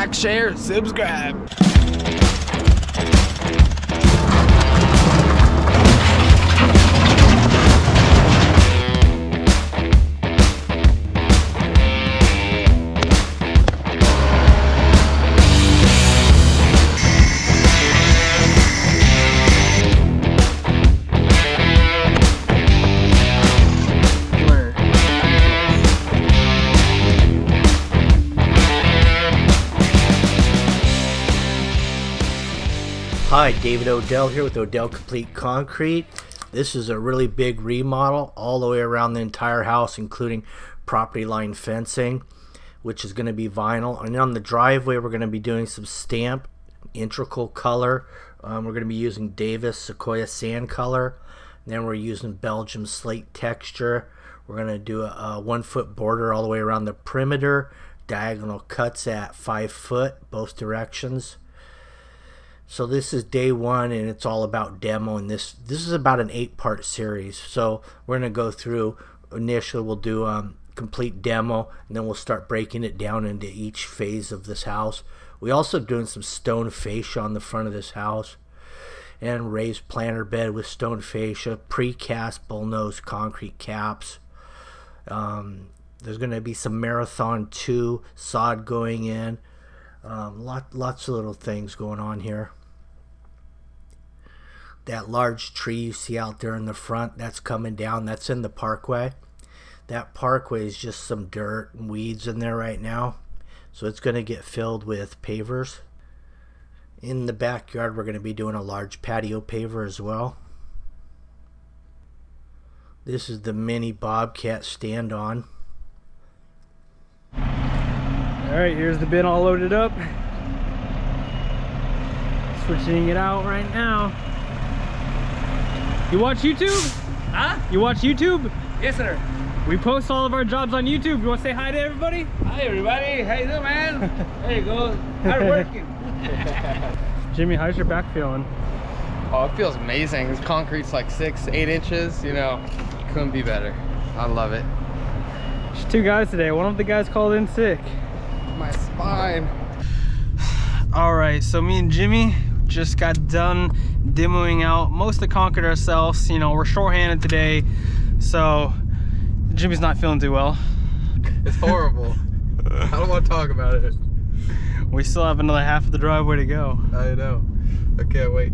like, share, subscribe. Hi, David Odell here with Odell Complete Concrete. This is a really big remodel all the way around the entire house, including property line fencing, which is going to be vinyl. And on the driveway, we're going to be doing some stamp, integral color. We're going to be using Davis Sequoia sand color. And then we're using Belgium slate texture. We're going to do a 1 foot border all the way around the perimeter. Diagonal cuts at 5 foot, both directions. So this is day one, and it's all about demo, and this is about an 8-part series. So we're going to go through, initially we'll do complete demo, and then we'll start breaking it down into each phase of this house. We also doing some stone fascia on the front of this house, and raised planter bed with stone fascia, precast bullnose concrete caps. There's going to be some Marathon 2 sod going in. Lots of little things going on here. That large tree you see out there in the front, that's coming down. That's in the parkway. That parkway is just some dirt and weeds in there right now. So it's going to get filled with pavers. In the backyard, we're going to be doing a large patio paver as well. This is the mini Bobcat stand-on. Alright, here's the bin all loaded up. Switching it out right now. You watch YouTube? Huh? You watch YouTube? Yes, sir. We post all of our jobs on YouTube. You want to say hi to everybody? Hi, everybody. How you doing, man? There you go. Hard working. Jimmy, how's your back feeling? Oh, it feels amazing. This concrete's like 6-8 inches, you know, couldn't be better. I love it. There's 2 guys today. One of the guys called in sick. My spine. Alright, so me and Jimmy just got done demoing out most of the concrete ourselves. You know, we're shorthanded today, so Jimmy's not feeling too well. It's horrible. I don't want to talk about it. We still have another half of the driveway to go. I know. I can't wait.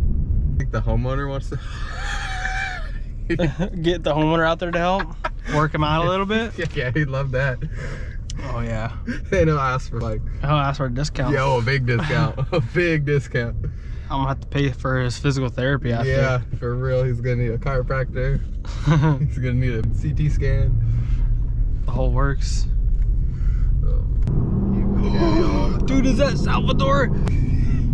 I think the homeowner wants to get the homeowner out there to help work him out a little bit. Yeah, he'd love that. Oh yeah. They don't ask for like, I'll ask for a discount. yo, a big discount. A big discount. I'm gonna have to pay for his physical therapy after. Yeah, for real. He's gonna need a chiropractor. He's gonna need a CT scan. The whole works. Dude, is that Salvador?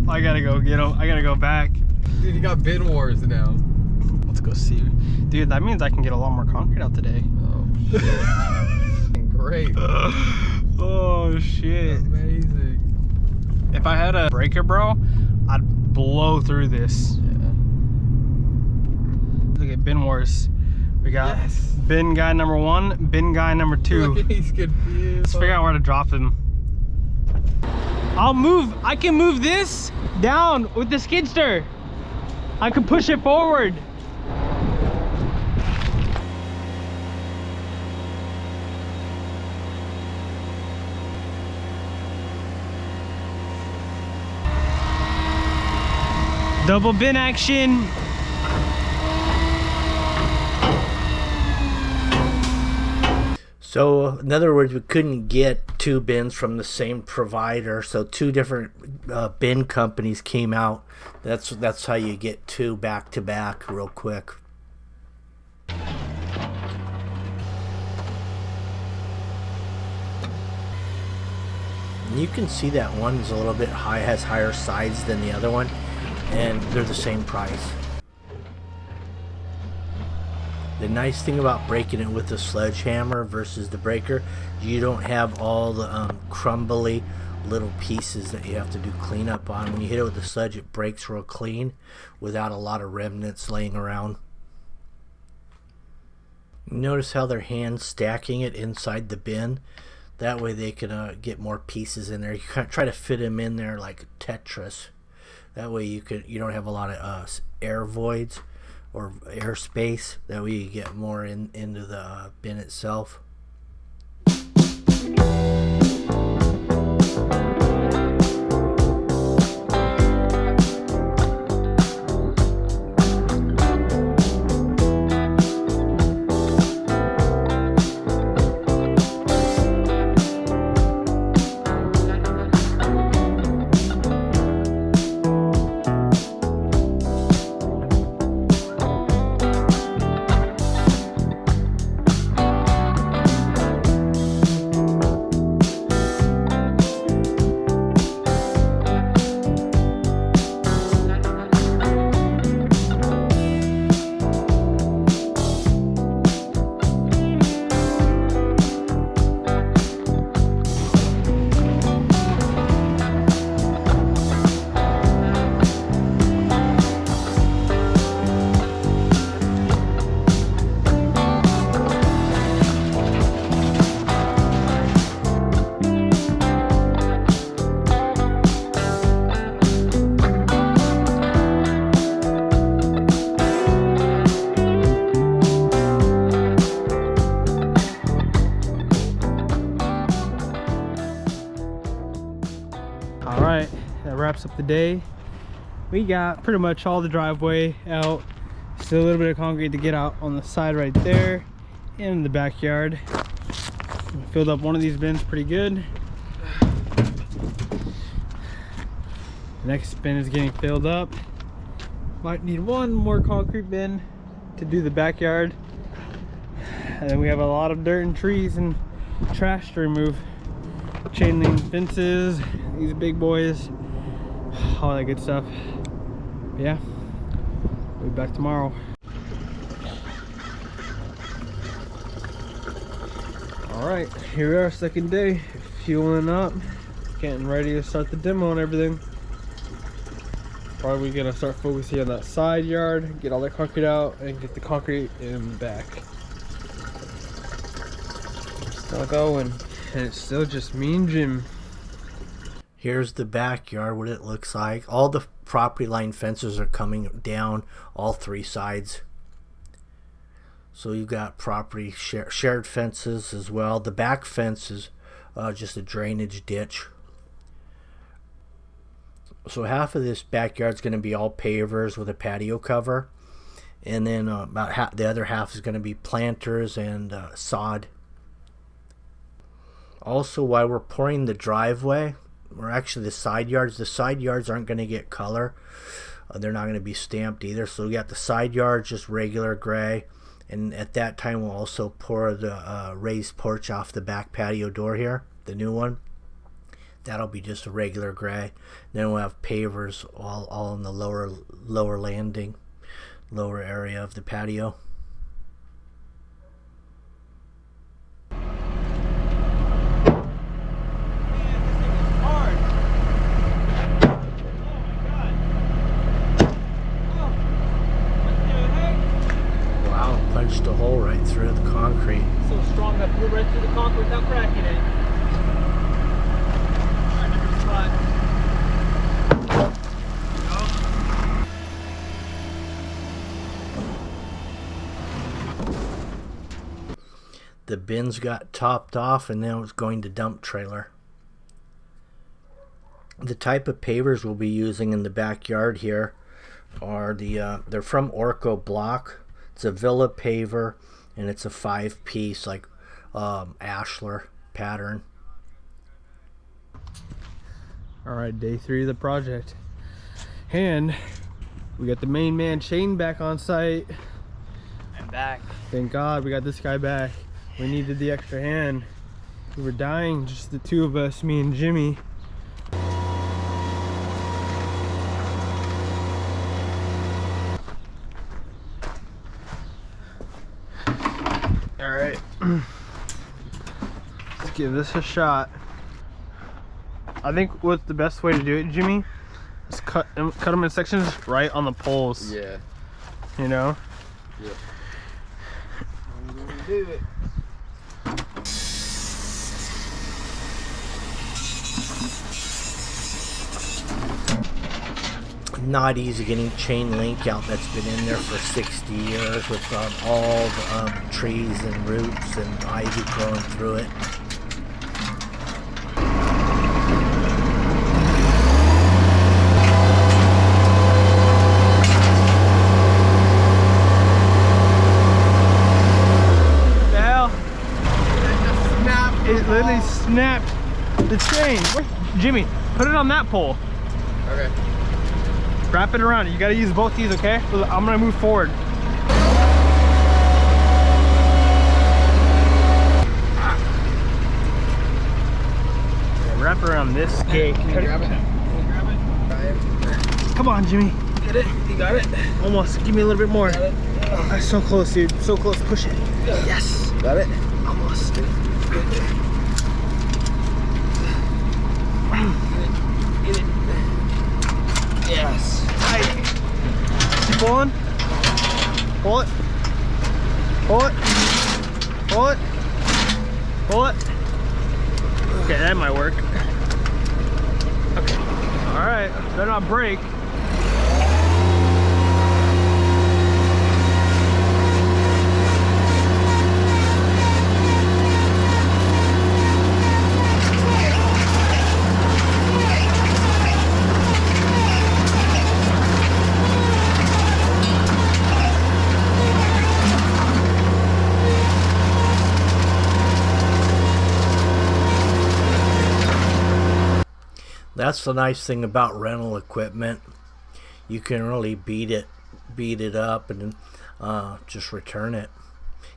I gotta go get him. I gotta go back. Dude, you got bin wars now. Let's go see. Dude, that means I can get a lot more concrete out today. Oh shit. Great. Oh shit. Amazing. If I had a breaker, bro, I'd blow through this. Yeah. Look at bin wars. We got bin guy number 1, bin guy number 2. Look, he's confused. Let's figure out where to drop him. I can move this down with the skidster. I can push it forward. Double bin action. So in other words, we couldn't get 2 bins from the same provider, so 2 different bin companies came out. That's how you get 2 back to back real quick. And you can see that one is a little bit high, has higher sides than the other one, and they're the same price. The nice thing about breaking it with the sledgehammer versus the breaker, you don't have all the crumbly little pieces that you have to do cleanup on. When you hit it with the sledge, it breaks real clean without a lot of remnants laying around. Notice how they're hand stacking it inside the bin. That way they can get more pieces in there. You can try to fit them in there like Tetris. That way you don't have a lot of air voids or air space. That way you get more into the bin itself. All right, that wraps up the day. We got pretty much all the driveway out. Still a little bit of concrete to get out on the side right there in the backyard. Filled up one of these bins pretty good. The next bin is getting filled up. Might need one more concrete bin to do the backyard. And then we have a lot of dirt and trees and trash to remove. Chain link fences, these big boys, all that good stuff. But yeah, we'll be back tomorrow. All right, here we are, second day, fueling up, getting ready to start the demo and everything. Probably gonna start focusing on that side yard, get all that concrete out, and get the concrete in the back. Still going. And it's still just me and Jim. Here's the backyard, what it looks like. All the property line fences are coming down all three sides. So you've got property shared fences as well. The back fence is just a drainage ditch. So half of this backyard is going to be all pavers with a patio cover. And then the other half is going to be planters and sod. Also, while we're pouring the driveway, or actually the side yards aren't going to get color. They're not going to be stamped either. So we got the side yards just regular gray, and at that time we'll also pour the raised porch off the back patio door here, the new one. That'll be just a regular gray. Then we'll have pavers all in the lower landing, lower area of the patio. Punched a hole right through the concrete. So strong that blew right through the concrete without cracking it. The bins got topped off and now it's going to dump trailer. The type of pavers we'll be using in the backyard here are they're from Orco Block. It's a Villa paver, and it's a 5-piece like ashlar pattern. All right, day 3 of the project, and we got the main man Shane back on site. I'm back. Thank God we got this guy back. We needed the extra hand. We were dying, just the two of us, me and Jimmy. Alright, let's give this a shot. I think what's the best way to do it, Jimmy, is cut them in sections right on the poles. Yeah. You know? Yeah. I'm gonna do it. not easy getting chain link out that's been in there for 60 years with all the trees and roots and ivy growing through it. The hell? It literally snapped the chain. Jimmy, put it on that pole. Okay. Wrap it around. You gotta use both these, okay? I'm gonna move forward. Okay, wrap it around this gate. Can you grab it? Can you grab it? Come on, Jimmy. Get it. You got it? Almost. Give me a little bit more. Oh, that's so close, dude. So close. Push it. Yes. Got it? Almost. Get it. Yes. Tight. Keep pulling. Pull it. Pull it. Pull it. Pull it. Okay, that might work. Okay. All right. Better not break. That's the nice thing about rental equipment. You can really beat it up and just return it.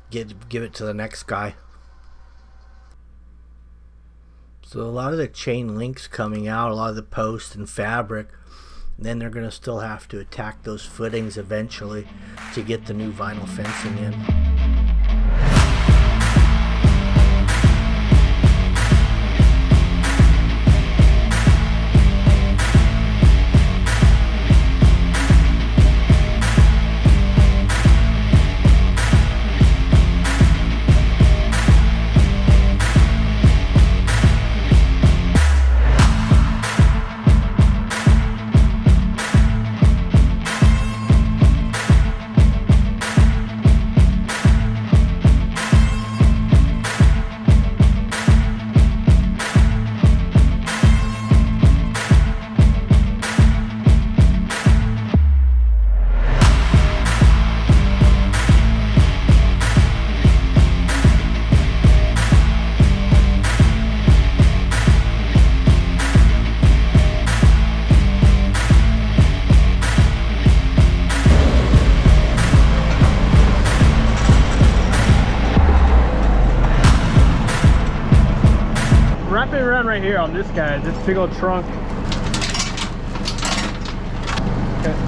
Give it to the next guy. So a lot of the chain links coming out, a lot of the post and fabric, then they're going to still have to attack those footings eventually to get the new vinyl fencing in. Wrap it around right here on this guy, this big old trunk. Okay.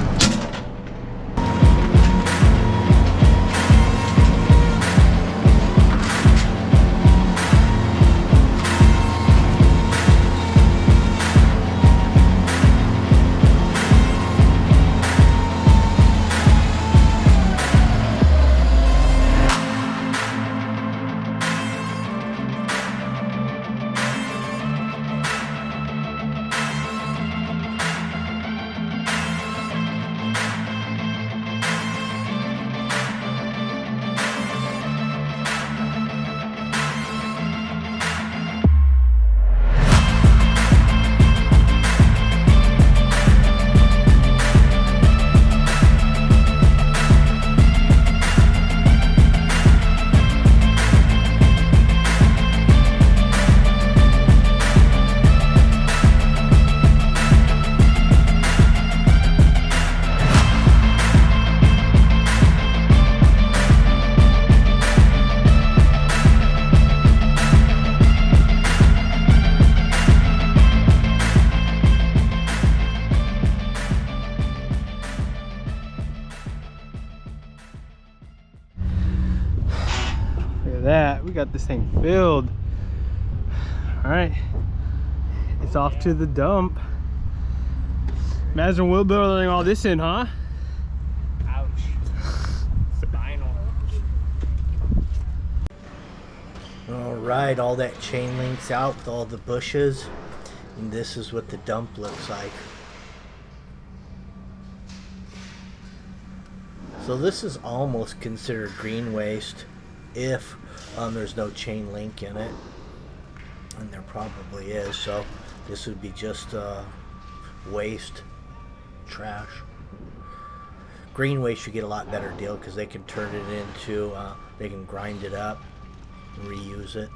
That we got this thing filled. All right, it's off to the dump. Imagine we're building all this in, huh? Ouch. Spinal. All right, all that chain links out with all the bushes, and this is what the dump looks like. So this is almost considered green waste if there's no chain link in it, and there probably is. So this would be just waste, trash. Green waste, you get a lot better deal because they can turn it into, they can grind it up and reuse it.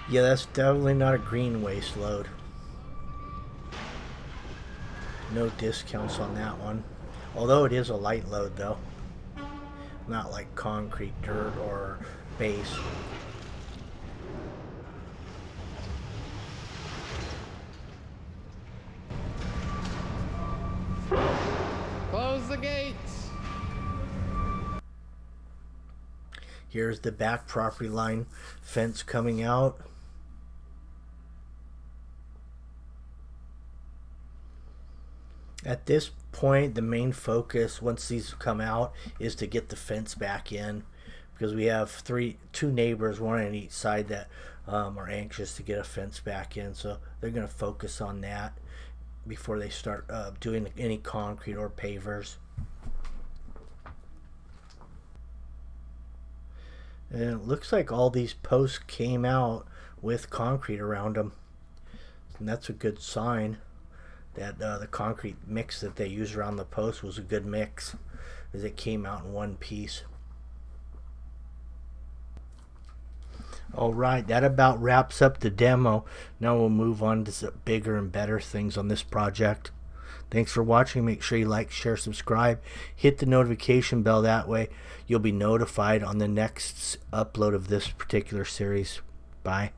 Yeah, that's definitely not a green waste load. No discounts on that one. Although it is a light load though. Not like concrete, dirt, or base. Close the gates. Here's the back property line fence coming out. At this point, the main focus, once these come out, is to get the fence back in, because we have two neighbors, one on each side, that are anxious to get a fence back in. So they're going to focus on that before they start doing any concrete or pavers. And it looks like all these posts came out with concrete around them, and that's a good sign that the concrete mix that they used around the post was a good mix, as it came out in one piece. Alright, that about wraps up the demo. Now we'll move on to some bigger and better things on this project. Thanks for watching. Make sure you like, share, subscribe. Hit the notification bell. That way you'll be notified on the next upload of this particular series. Bye.